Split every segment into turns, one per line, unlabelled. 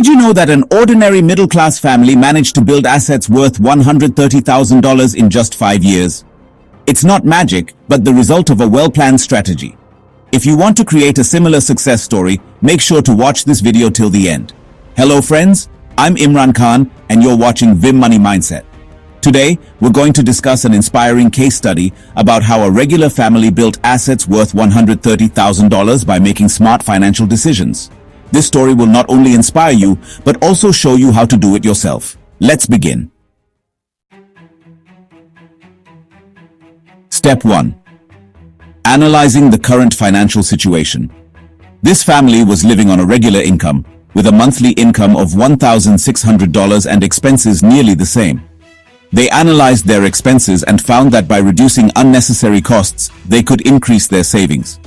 Did you know that an ordinary middle-class family managed to build assets worth $130,000 in just 5 years? It's not magic, but the result of a well-planned strategy. If you want to create a similar success story, make sure to watch this video till the end. Hello friends, I'm Imran Khan and you're watching VIM Money Mindset. Today, we're going to discuss an inspiring case study about how a regular family built assets worth $130,000 by making smart financial decisions. This story will not only inspire you, but also show you how to do it yourself. Let's begin. Step 1. Analyzing the current financial situation. This family was living on a regular income, with a monthly income of $1,600 and expenses nearly the same. They analyzed their expenses and found that by reducing unnecessary costs, they could increase their savings.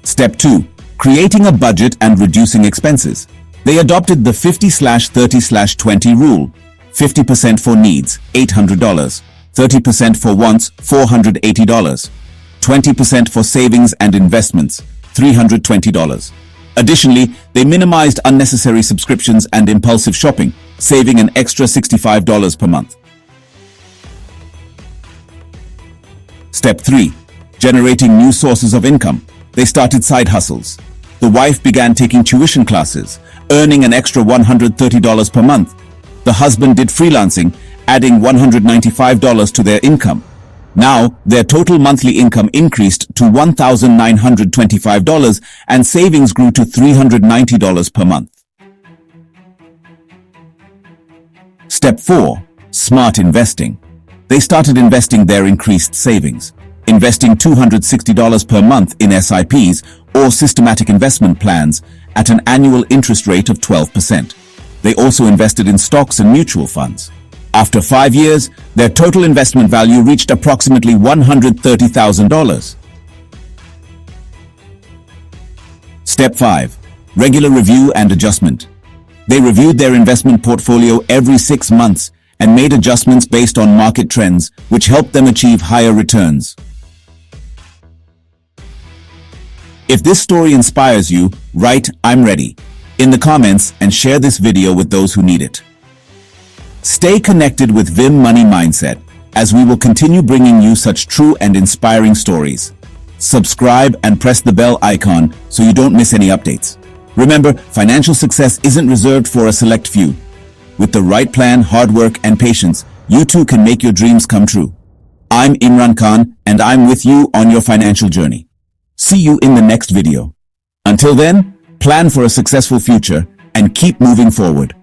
Step 2. Creating a budget and reducing expenses. They adopted the 50/30/20 rule. 50% for needs, $800. 30% for wants, $480. 20% for savings and investments, $320. Additionally, they minimized unnecessary subscriptions and impulsive shopping, saving an extra $65 per month. Step 3. Generating new sources of income. They started side hustles. The wife began taking tuition classes, earning an extra $130 per month. The husband did freelancing, adding $195 to their income. Now, their total monthly income increased to $1,925 and savings grew to $390 per month. Step 4. Smart investing. They started investing their increased savings, investing $260 per month in SIPs or systematic investment plans at an annual interest rate of 12%. They also invested in stocks and mutual funds. After 5 years, their total investment value reached approximately $130,000. Step 5. Regular review and adjustment. They reviewed their investment portfolio every 6 months and made adjustments based on market trends, which helped them achieve higher returns. If this story inspires you, write "I'm ready" in the comments and share this video with those who need it. Stay connected with VIM Money Mindset, as we will continue bringing you such true and inspiring stories. Subscribe and press the bell icon so you don't miss any updates. Remember, financial success isn't reserved for a select few. With the right plan, hard work, and patience, you too can make your dreams come true. I'm Imran Khan, and I'm with you on your financial journey. See you in the next video. Until then, plan for a successful future and keep moving forward.